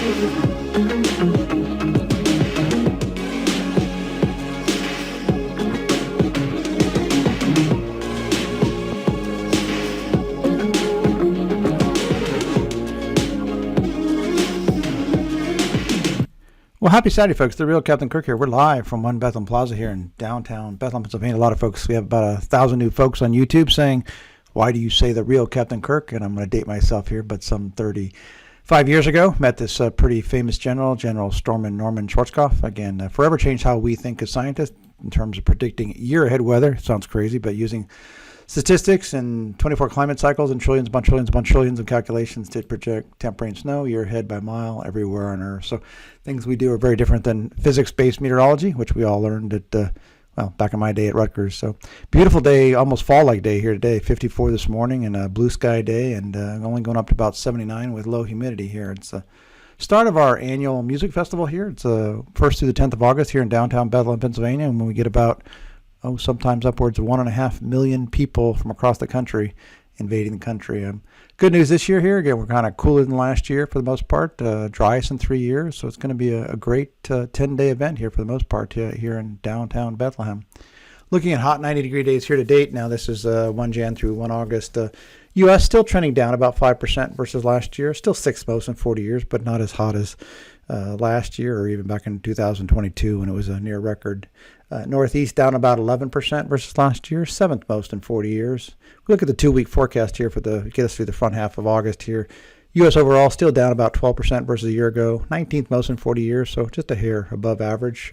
Well, happy Saturday, folks. The real Captain Kirk here. We're live from One Bethlehem Plaza here in downtown Bethlehem, Pennsylvania. A lot of folks, we have about 1,000 new folks on YouTube saying, why do you say the real Captain Kirk? And I'm going to date myself here, but some 35 years ago, met this pretty famous General Norman Schwarzkopf. Again, forever changed how we think as scientists in terms of predicting year-ahead weather. Sounds crazy, but using statistics and 24 climate cycles and trillions upon trillions of calculations to project temperature and snow year ahead by mile everywhere on Earth. So things we do are very different than physics-based meteorology, which we all learned at, back in my day at Rutgers. So beautiful day, almost fall-like day here today, 54 this morning and a blue sky day and only going up to about 79 with low humidity here. It's the start of our annual music festival here. It's 1st through the 10th of August here in downtown Bethlehem, Pennsylvania, and when we get about sometimes upwards of 1.5 million people from across the country invading the country. Good news this year here. Again, we're kind of cooler than last year for the most part. Driest in 3 years. So it's going to be a great 10-day event here for the most part here in downtown Bethlehem. Looking at hot 90-degree days here to date. Now this is 1 Jan through 1 August. U.S. still trending down about 5% versus last year. Still 6th most in 40 years, but not as hot as last year or even back in 2022 when it was a near record. Northeast down about 11% versus last year, 7th most in 40 years. We look at the 2-week forecast here get us through the front half of August here. U.S. overall still down about 12% versus a year ago, 19th most in 40 years, so just a hair above average.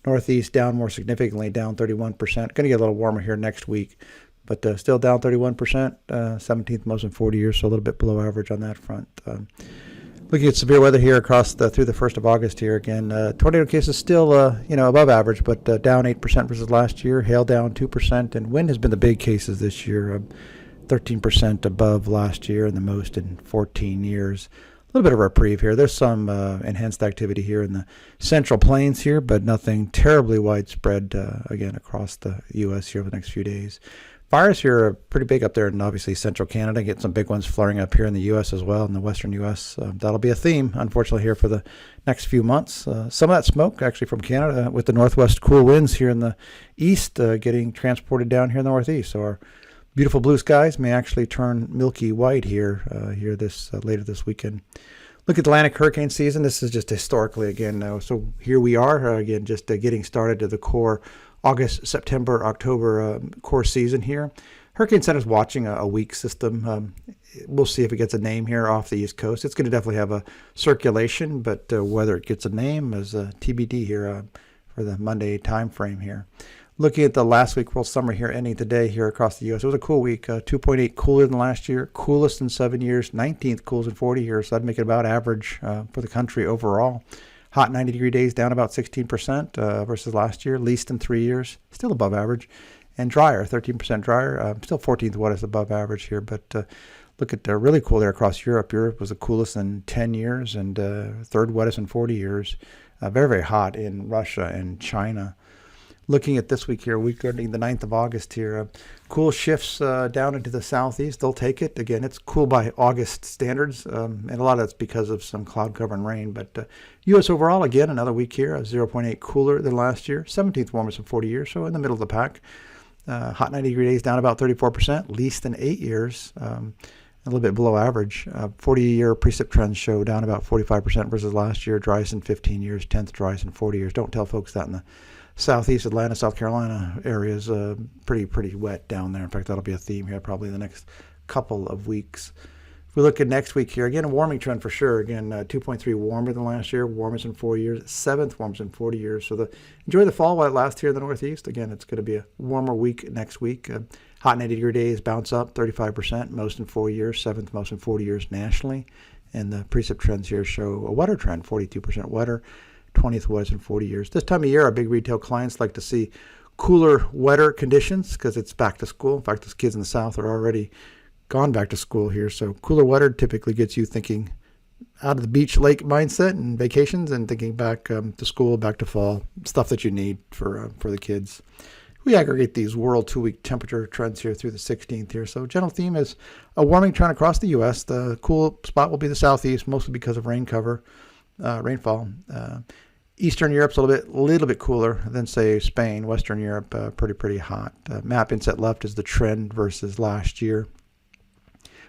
Northeast down more significantly, down 31%. Going to get a little warmer here next week, but still down 31%, 17th most in 40 years, so a little bit below average on that front. Looking at severe weather here across through the 1st of August here again. Tornado cases still, above average, but down 8% versus last year. Hail down 2%, and wind has been the big cases this year, 13% above last year and the most in 14 years. A little bit of reprieve here. There's some enhanced activity here in the Central Plains here, but nothing terribly widespread, again, across the U.S. here over the next few days. Fires here are pretty big up there in obviously central Canada. Get some big ones flaring up here in the U.S. as well, in the western U.S. That'll be a theme, unfortunately, here for the next few months. Some of that smoke actually from Canada with the northwest cool winds here in the east getting transported down here in the northeast. So our beautiful blue skies may actually turn milky white here later this weekend. Look at Atlantic hurricane season. This is just historically, again, so here we are, again, just getting started to the core August, September, October core season here. Hurricane Center's watching a weak system. We'll see if it gets a name here off the East Coast. It's going to definitely have a circulation, but whether it gets a name is TBD here for the Monday time frame here. Looking at the last week world summer here ending today here across the U.S. It was a cool week, 2.8 cooler than last year, coolest in 7 years, 19th coolest in 40 years. So that'd make it about average for the country overall. Hot 90-degree days down about 16% versus last year, least in 3 years, still above average. And drier, 13% drier, still 14th wettest above average here. But look at really cool there across Europe. Europe was the coolest in 10 years and 3rd wettest in 40 years. Very, very hot in Russia and China. Looking at this week here, week ending the 9th of August here, cool shifts down into the southeast. They'll take it. Again, it's cool by August standards, and a lot of that's because of some cloud cover and rain. But U.S. overall, again, another week here, 0.8 cooler than last year, 17th warmest in 40 years, so in the middle of the pack. Hot 90-degree days down about 34%, least in 8 years, a little bit below average. 40-year precip trends show down about 45% versus last year, driest in 15 years, 10th driest in 40 years. Don't tell folks that in the Southeast Atlanta, South Carolina areas, pretty wet down there. In fact, that'll be a theme here probably the next couple of weeks. If we look at next week here, again, a warming trend for sure. Again, 2.3 warmer than last year, warmest in 4 years, 7th warmest in 40 years. So enjoy the fall while it lasts here in the Northeast. Again, it's going to be a warmer week next week. Hot 90-degree days bounce up 35%, most in 4 years, 7th most in 40 years nationally. And the precip trends here show a wetter trend, 42% wetter. 20th wettest in 40 years. This time of year, our big retail clients like to see cooler, wetter conditions because it's back to school. In fact, those kids in the South are already gone back to school here. So cooler, wetter typically gets you thinking out of the beach lake mindset and vacations and thinking back to school, back to fall, stuff that you need for the kids. We aggregate these world 2-week temperature trends here through the 16th here. So general theme is a warming trend across the U.S. The cool spot will be the southeast, mostly because of rain cover. rainfall. Eastern Europe's a little bit cooler than, say, Spain. Western Europe, pretty hot. Map inset left is the trend versus last year.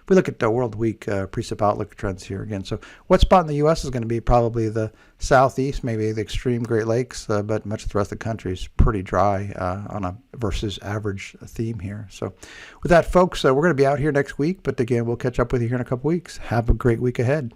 If we look at the World Week precip outlook trends here again, so what spot in the U.S. is going to be probably the southeast, maybe the extreme Great Lakes, but much of the rest of the country is pretty dry on a versus average theme here. So with that, folks, we're going to be out here next week, but again, we'll catch up with you here in a couple weeks. Have a great week ahead.